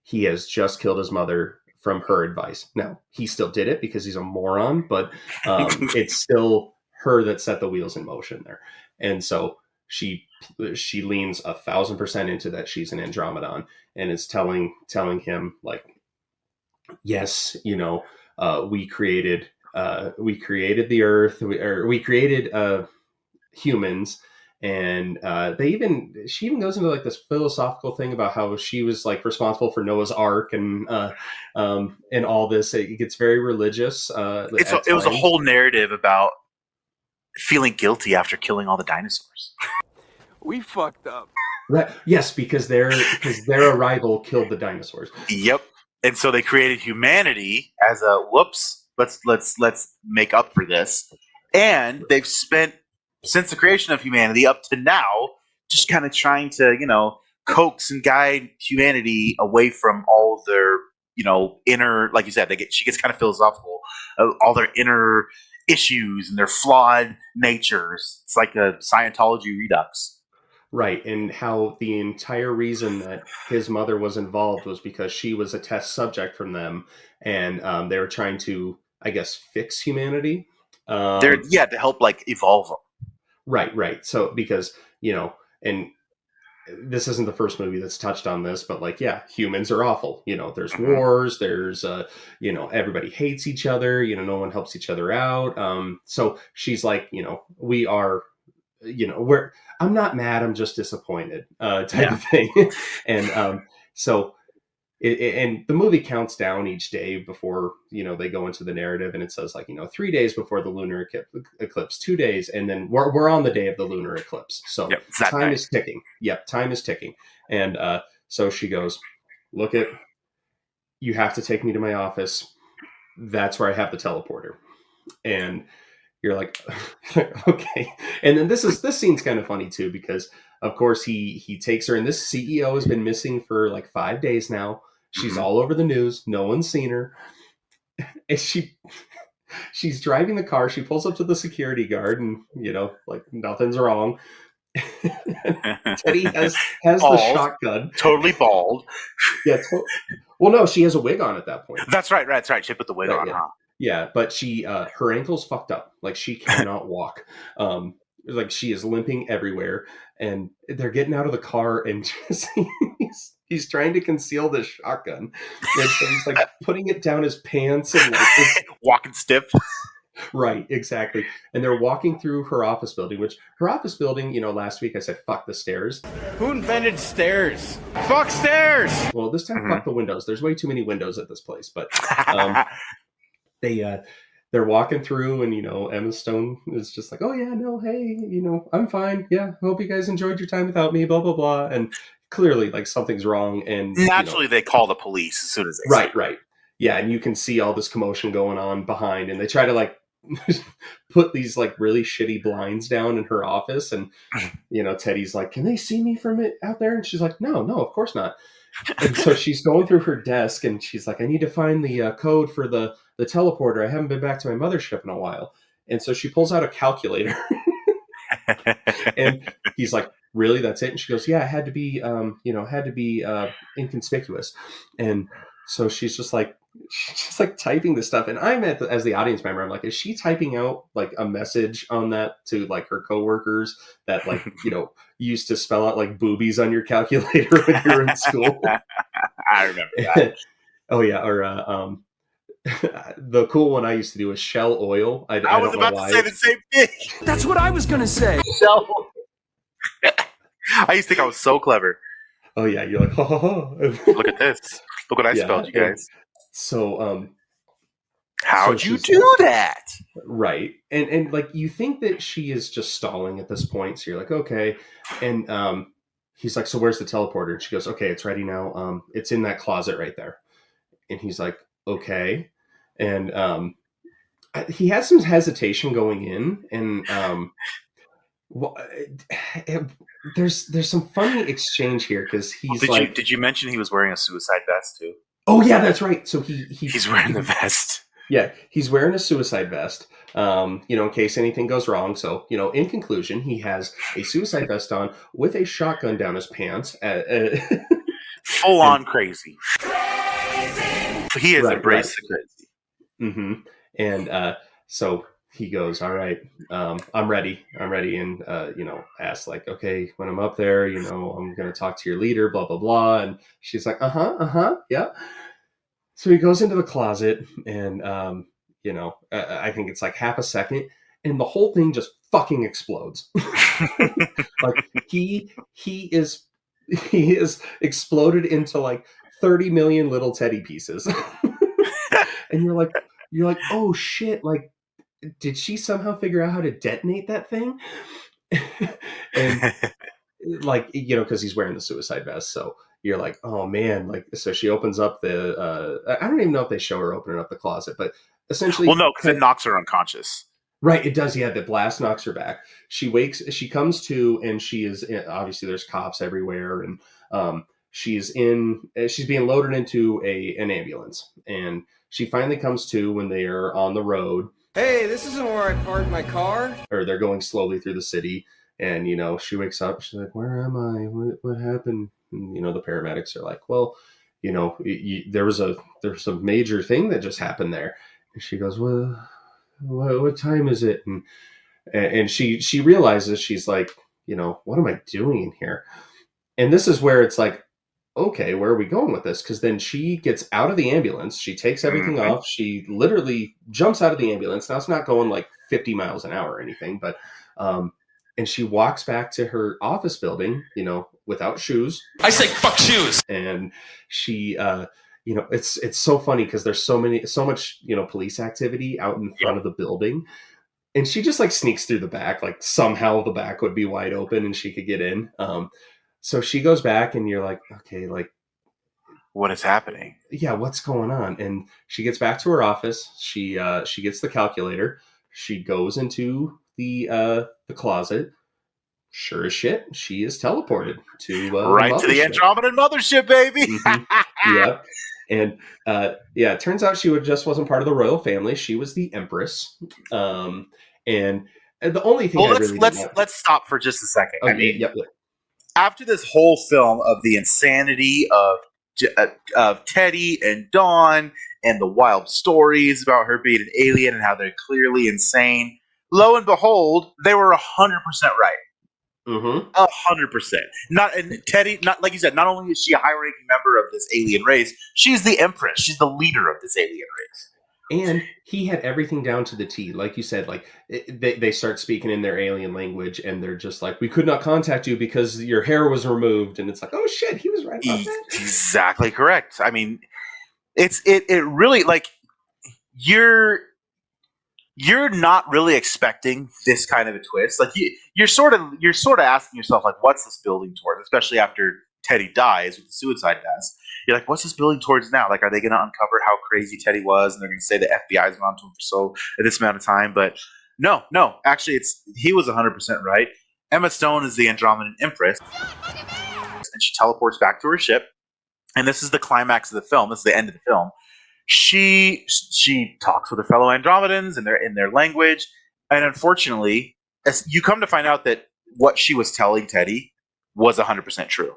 He has just killed his mother from her advice. Now, he still did it because he's a moron, but it's still her that set the wheels in motion there. And so she leans 1,000% into that she's an Andromedon, and is telling him yes, we created the Earth, we created humans, and she even goes into this philosophical thing about how she was responsible for Noah's Ark and all this. It gets very religious. It was a whole narrative about feeling guilty after killing all the dinosaurs. We fucked up. Right. Yes, because their arrival killed the dinosaurs. Yep. And so they created humanity as a whoops. Let's make up for this. And they've spent, since the creation of humanity up to now, just kind of trying to coax and guide humanity away from all their inner, like you said, she gets kind of philosophical, all their inner issues and their flawed natures. It's like a Scientology redux. Right, and how the entire reason that his mother was involved was because she was a test subject from them, and they were trying to, I guess, fix humanity. To help evolve them. Right. So because and this isn't the first movie that's touched on this, but humans are awful. There's wars, there's everybody hates each other. No one helps each other out. So she's like, we are. I'm not mad, I'm just disappointed, type of thing. And so and the movie counts down each day before they go into the narrative, and it says 3 days before the lunar eclipse, 2 days, and then we're on the day of the lunar eclipse. So time is ticking. Yep, time is ticking. And so she goes, "Look, you have to take me to my office. That's where I have the teleporter." And you're like, okay. And then this scene's kind of funny too, because of course, he takes her, and this CEO has been missing for like 5 days now. She's all over the news. No one's seen her. And she's driving the car. She pulls up to the security guard, and like nothing's wrong. Teddy has the shotgun. Totally bald. Yeah. Well, no, she has a wig on at that point. That's right. She put the wig on, yeah. huh? Yeah, but she her ankle's fucked up. Like she cannot walk. Like she is limping everywhere. And they're getting out of the car, and just he's trying to conceal the shotgun. And so he's like putting it down his pants and like walking stiff. Right, exactly. And they're walking through her office building, which her office building, last week I said, fuck the stairs. Who invented stairs? Fuck stairs! Well, this time, fuck the windows. There's way too many windows at this place. But they're walking through, and, Emma Stone is just like, oh, yeah, no, hey, I'm fine. Yeah, hope you guys enjoyed your time without me, blah, blah, blah. And clearly, like, something's wrong. And naturally, they call the police as soon as they see it. Right. Yeah, and you can see all this commotion going on behind, and they try to, like, put these like really shitty blinds down in her office, and Teddy's like, can they see me from it out there? And she's like, no, of course not. And so she's going through her desk, and she's like, I need to find the code for the teleporter. I haven't been back to my mothership in a while. And so she pulls out a calculator. And he's like, really, that's it? And she goes, yeah, it had to be inconspicuous. And so she's just like typing this stuff, and I'm as the audience member, I'm like, is she typing out like a message on that to like her coworkers that like used to spell out like boobies on your calculator when you were in school? I remember that. Oh yeah, or the cool one I used to do was Shell Oil. I was about to say the same thing. That's what I was gonna say. Shell. I used to think I was so clever. Oh yeah, you're like, ha ha ha. Look at this. Look what I spelled, you guys. So, how'd you do that? Right. And like, you think that she is just stalling at this point. So you're like, okay. And, he's like, so where's the teleporter? And she goes, okay, it's ready now. It's in that closet right there. And he's like, okay. And, he has some hesitation going in, and, there's some funny exchange here, because he's did you mention he was wearing a suicide vest too? Oh yeah, that's right. So he's wearing the vest. Yeah, he's wearing a suicide vest, in case anything goes wrong. So, in conclusion, he has a suicide vest on with a shotgun down his pants. Full on crazy. He has embraced the crazy. Mm-hmm. And so he goes, all right, I'm ready. And, asks like, okay, when I'm up there, I'm going to talk to your leader, blah, blah, blah. And she's like, yeah. So he goes into the closet, and, I think it's like half a second, and the whole thing just fucking explodes. Like he is exploded into like 30 million little Teddy pieces. And you're like, oh shit. Like, did she somehow figure out how to detonate that thing? And like, cause he's wearing the suicide vest. So you're like, oh man. Like, so she opens up I don't even know if they show her opening up the closet, but essentially. Well, no, cause it knocks her unconscious. Right. It does. Yeah. The blast knocks her back. She comes to, and she is, obviously there's cops everywhere. And, she's being loaded into an ambulance, and she finally comes to when they are on the road. Hey, this isn't where I parked my car. Or they're going slowly through the city, and she wakes up. She's like, "Where am I? What happened?" And the paramedics are like, "Well, there was a major thing that just happened there." And she goes, "Well, what time is it?" And she realizes, she's like, "What am I doing in here?" And this is where it's like, okay, where are we going with this? Because then she gets out of the ambulance. She takes everything off. She literally jumps out of the ambulance. Now, it's not going like 50 miles an hour or anything, but and she walks back to her office building, without shoes. I say fuck shoes. And she, it's so funny because there's so much, police activity out in front of the building. And she just like sneaks through the back, like somehow the back would be wide open and she could get in. So she goes back, and you're like, okay, like, what is happening? Yeah, what's going on? And she gets back to her office. She gets the calculator. She goes into the closet, sure as shit, she is teleported to right to the Andromedan mothership, baby. Yep. And it turns out she just wasn't part of the royal family. She was the empress. And the only thing let's stop for just a second. Oh, I mean, yep. After this whole film of the insanity of Teddy and Dawn and the wild stories about her being an alien and how they're clearly insane, lo and behold, they were 100% right. 100%. Teddy, not like you said, not only is she a high-ranking member of this alien race, she's the empress. She's the leader of this alien race. And he had everything down to the T. Like you said, like they start speaking in their alien language, and they're just like, "We could not contact you because your hair was removed." And it's like, "Oh shit, he was right about that." Exactly correct. I mean, it really, like, you're not really expecting this kind of a twist. Like you're sort of asking yourself, like, what's this building towards? Especially after Teddy dies with the suicide death. You're like, what's this building towards now? Like, are they going to uncover how crazy Teddy was, and they're going to say the FBI's been on to him for this amount of time? But no. Actually, he was 100% right. Emma Stone is the Andromedan Empress, and she teleports back to her ship. And this is the climax of the film. This is the end of the film. She talks with her fellow Andromedans in their language, and unfortunately, as you come to find out that what she was telling Teddy was 100% true.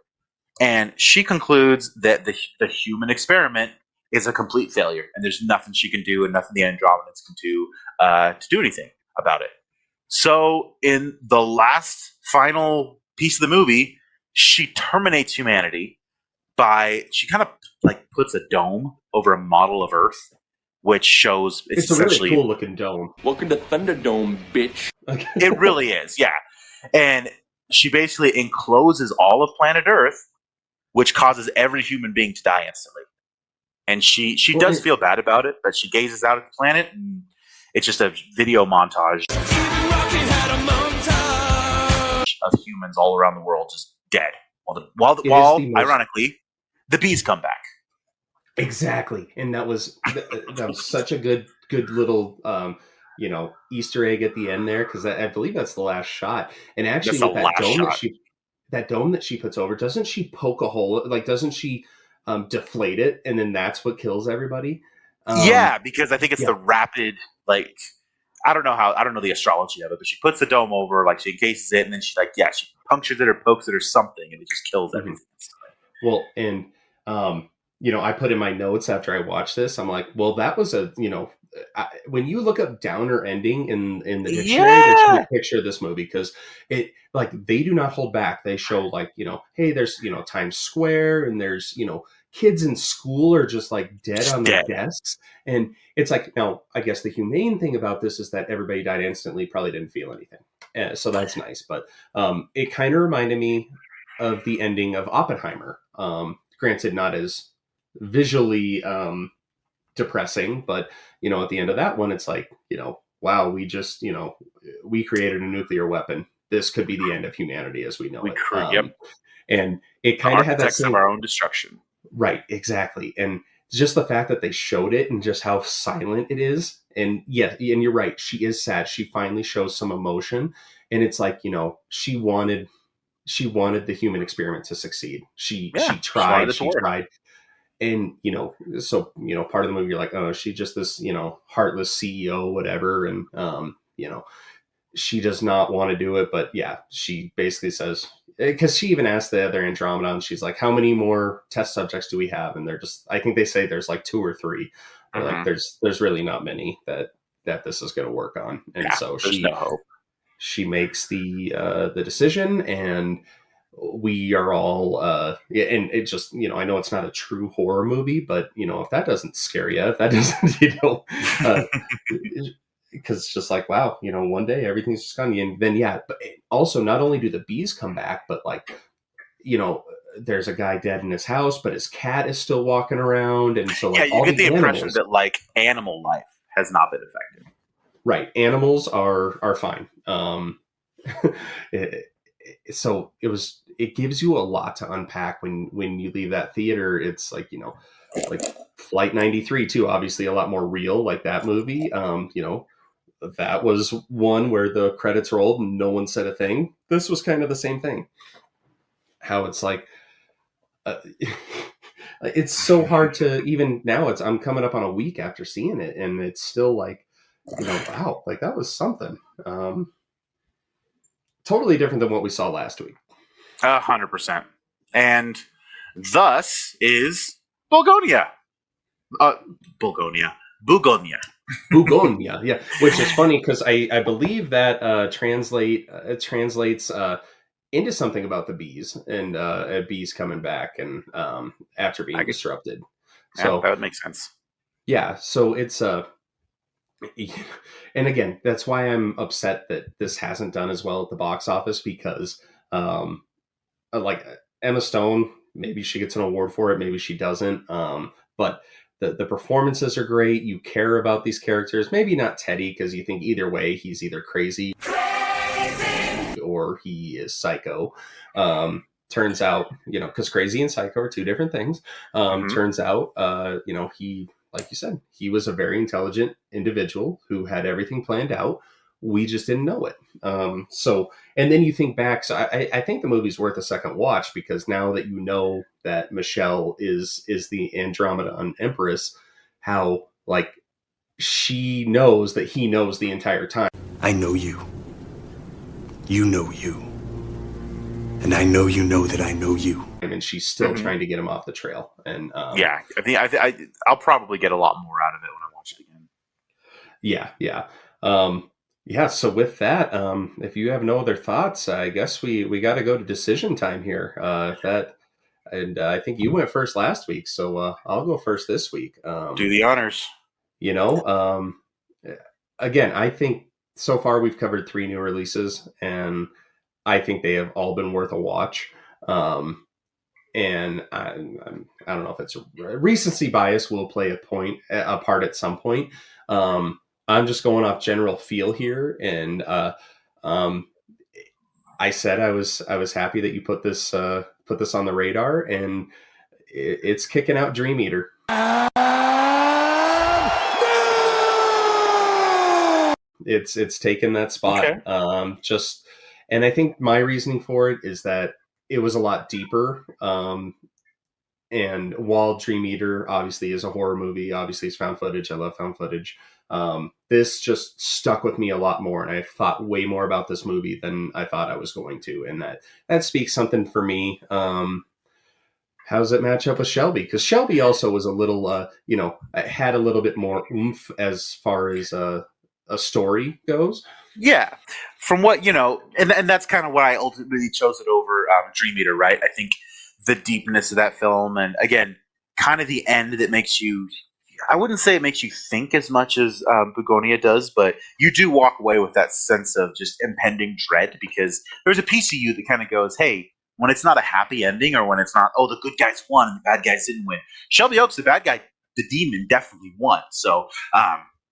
And she concludes that the human experiment is a complete failure, and there's nothing she can do and nothing the Andromedans can do to do anything about it. So in the last final piece of the movie, she terminates humanity she kind of like puts a dome over a model of Earth, which shows it's a really cool looking dome. Welcome to Thunderdome, bitch. It really is, yeah. And she basically encloses all of planet Earth, which causes every human being to die instantly. And she does feel bad about it, but she gazes out at the planet, and it's just a video montage of humans all around the world just dead. While ironically, the bees come back. Exactly, and that was such a good little Easter egg at the end there, because I believe that's the last shot. And actually, with that dome that she puts over, doesn't she poke a hole? Like, doesn't she deflate it, and then that's what kills everybody? Yeah, because I think it's the rapid, like, I don't know the astrology of it, but she puts the dome over, like, she encases it, and then she punctures it or pokes it or something, and it just kills everything. Well, and I put in my notes after I watched this, I'm like, well, that was when you look up downer ending in the dictionary, there's a picture of this movie, because it, like, they do not hold back. They show, like, hey, there's Times Square, and there's kids in school are just like dead on their desks, and it's like, now I guess the humane thing about this is that everybody died instantly, probably didn't feel anything, so that's nice. But it kind of reminded me of the ending of Oppenheimer. Granted, not as visually depressing, but at the end of that one, it's like, wow, we just we created a nuclear weapon. This could be the end of humanity as we know it. Yep. And it kind of had that same of our own destruction. Right, exactly. And just the fact that they showed it and just how silent it is. And yeah, and you're right, she is sad. She finally shows some emotion, and it's like, she wanted the human experiment to succeed. She tried. And, so, part of the movie, you're like, oh, she just this, heartless CEO, whatever. And, she does not want to do it. But yeah, she basically says, because she even asked the other Andromedon, she's like, how many more test subjects do we have? And they're just, I think they say there's like 2 or 3. Like, there's really not many that this is going to work on. And so no hope. She makes the decision, and we are all and it just, I know it's not a true horror movie, but if that doesn't scare you, if that doesn't, because it's just like, wow, one day everything's just gone. And then but also, not only do the bees come back, but like, there's a guy dead in his house, but his cat is still walking around, and so like, you get the impression that like animal life has not been affected. Right, animals are fine. So it gives you a lot to unpack when you leave that theater. It's like, like Flight 93 too, obviously a lot more real, like that movie. that was one where the credits rolled and no one said a thing. This was kind of the same thing. How it's like, it's so hard to even now. I'm coming up on a week after seeing it, and it's still like, wow, like that was something. Totally different than what we saw last week. 100%. And thus is Bugonia. Bugonia. Bugonia, yeah. Which is funny because I believe that translates into something about the bees and bees coming back and after being disrupted. So that would make sense. Yeah, so it's and again, that's why I'm upset that this hasn't done as well at the box office, because like Emma Stone, maybe she gets an award for it, maybe she doesn't. But the performances are great. You care about these characters. Maybe not Teddy, because you think either way he's either crazy or he is psycho. Turns out, because crazy and psycho are two different things. Turns out, he, like you said, he was a very intelligent individual who had everything planned out. We just didn't know it. And then you think back. So I think the movie's worth a second watch, because now that you know that Michelle is the Andromeda Empress, how like she knows that he knows the entire time. I know you. You know you. And I know you know that I know you. And she's still trying to get him off the trail. And yeah, I think I'll probably get a lot more out of it when I watch it again. Yeah. So with that, if you have no other thoughts, I guess we got to go to decision time here. I think you went first last week, so I'll go first this week. Do the honors. Again, I think so far we've covered 3 new releases, and I think they have all been worth a watch. And I don't know if it's a recency bias will play a part at some point. I'm just going off general feel here, and I said I was happy that you put this on the radar, and it's kicking out Dream Eater. It's taken that spot. Okay. And I think my reasoning for it is that it was a lot deeper. And while Dream Eater obviously is a horror movie, obviously it's found footage. I love found footage. This just stuck with me a lot more, and I thought way more about this movie than I thought I was going to, and that speaks something for me. How does it match up with Shelby? Because Shelby also was a little, had a little bit more oomph as far as a story goes. Yeah, from what and that's kind of what I ultimately chose it over Dream Eater, right? I think the deepness of that film, and again, kind of the end that makes you, I wouldn't say it makes you think as much as Bugonia does, but you do walk away with that sense of just impending dread, because there's a piece of you that kind of goes, hey, when it's not a happy ending, or when it's not, oh, the good guys won and the bad guys didn't win. Shelby Oaks, the bad guy, the demon, definitely won. So,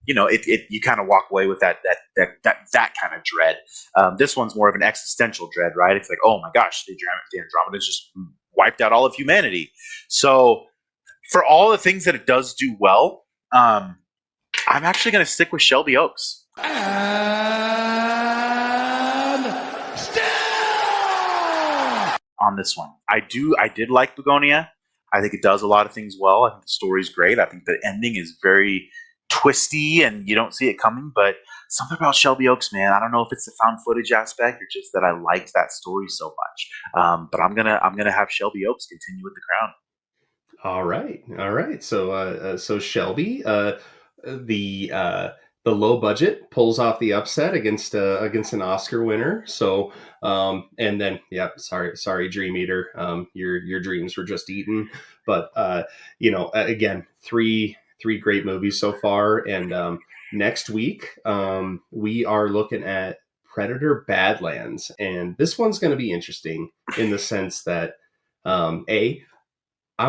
you kind of walk away with that kind of dread. This one's more of an existential dread, right? It's like, oh my gosh, the Andromeda just wiped out all of humanity. So for all the things that it does do well, I'm actually going to stick with Shelby Oaks. On this one, I did like Bugonia. I think it does a lot of things well. I think the story's great. I think the ending is very twisty and you don't see it coming, but something about Shelby Oaks, man, I don't know if it's the found footage aspect or just that I liked that story so much. But I'm gonna have Shelby Oaks continue with the crown. All right. So Shelby, the low budget pulls off the upset against an Oscar winner. So and then sorry Dream Eater, your dreams were just eaten. But again, three great movies so far, and next week we are looking at Predator Badlands, and this one's going to be interesting in the sense that I'm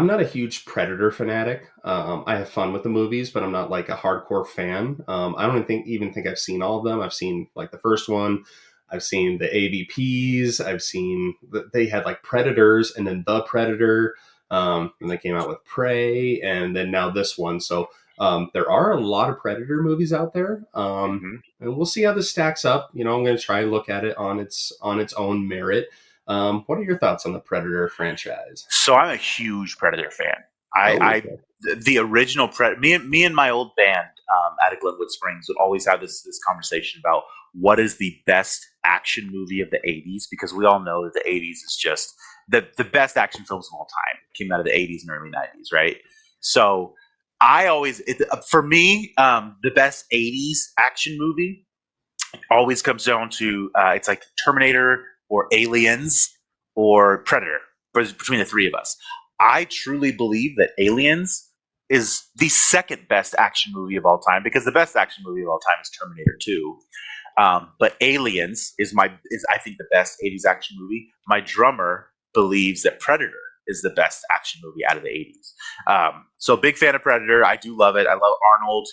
not a huge Predator fanatic. I have fun with the movies, but I'm not like a hardcore fan. I don't even think I've seen all of them. I've seen like the first one. I've seen the AVPs. I've seen they had like Predators and then The Predator. And they came out with Prey, and then now this one. So There are a lot of Predator movies out there, and we'll see how this stacks up. I'm going to try and look at it on its own merit. What are your thoughts on the Predator franchise? So I'm a huge Predator fan. The original me and my old band out of Glenwood Springs would always have this conversation about what is the best action movie of the 80s, because we all know that the 80s is just the best action films of all time came out of the 80s and early 90s, right? So for me, the best 80s action movie always comes down to it's like Terminator or Aliens or Predator, between the three of us. I truly believe that Aliens is the second best action movie of all time, because the best action movie of all time is Terminator 2. But Aliens is I think the best 80s action movie. My drummer believes that Predator is the best action movie out of the 80s. So big fan of Predator. I do love it. I love Arnold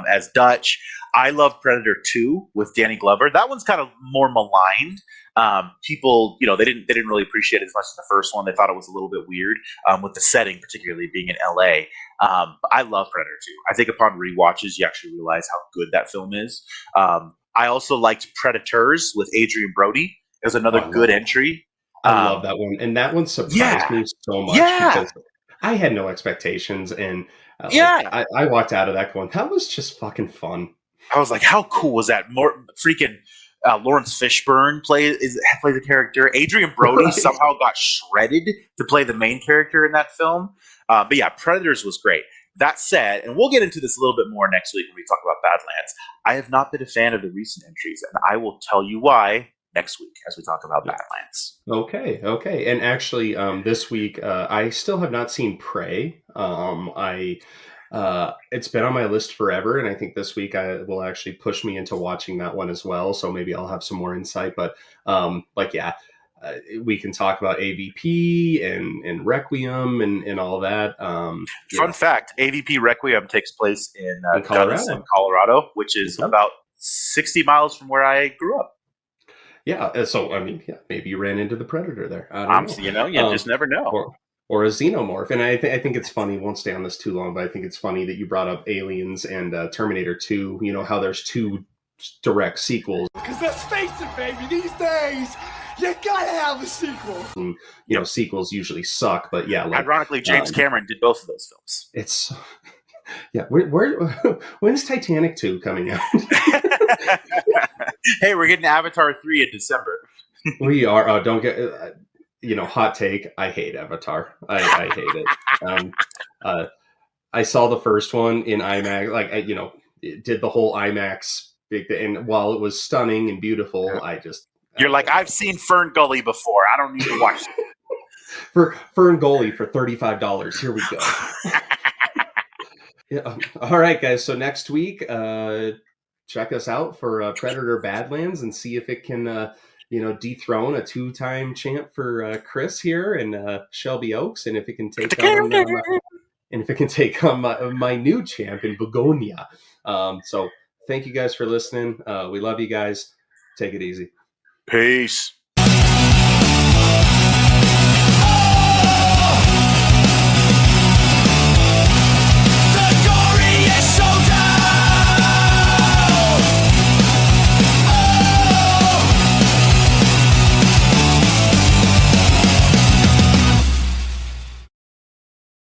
as Dutch. I love Predator 2 with Danny Glover. That one's kind of more maligned. People, they didn't really appreciate it as much as the first one. They thought it was a little bit weird with the setting, particularly being in LA. I love Predator 2. I think upon rewatches, you actually realize how good that film is. I also liked Predators with Adrian Brody. It was another good entry. I love that one, and that one surprised me so much because I had no expectations, and I walked out of that going, that was just fucking fun. I was like, how cool was that? More freaking Lawrence Fishburne played the character. Adrian Brody somehow got shredded to play the main character in that film. But yeah, Predators was great. That said, and we'll get into this a little bit more next week when we talk about Badlands, I have not been a fan of the recent entries, and I will tell you why next week as we talk about Badlands. Okay. And actually, this week, I still have not seen Prey. It's been on my list forever, and I think this week I will actually push me into watching that one as well. So maybe I'll have some more insight. But we can talk about AVP and Requiem and all that. Fun fact: AVP Requiem takes place in Gunnison, Colorado, which is about 60 miles from where I grew up. Yeah, so maybe you ran into the Predator there. I don't know. You just never know. Or a xenomorph. And I think it's funny, won't stay on this too long, but I think it's funny that you brought up Aliens and Terminator 2, how there's two direct sequels. Because let's face it, baby, these days, you gotta have a sequel. And, sequels usually suck, but yeah. Ironically, James Cameron did both of those films. It's... Yeah, when's Titanic 2 coming out? Hey, we're getting Avatar 3 in December. We are. Don't get... hot take. I hate Avatar. I hate it. I saw the first one in IMAX. It did the whole IMAX big thing, and while it was stunning and beautiful, You're like, I've seen Fern Gully before. I don't need to watch it. For Fern Gully for $35. Here we go. Yeah. All right, guys. So next week, check us out for Predator Badlands and see if it can. Dethrone a 2-time champ for Chris here and Shelby Oaks, and if it can take on my new champ in Bugonia. So thank you guys for listening. We love you guys. Take it easy. Peace.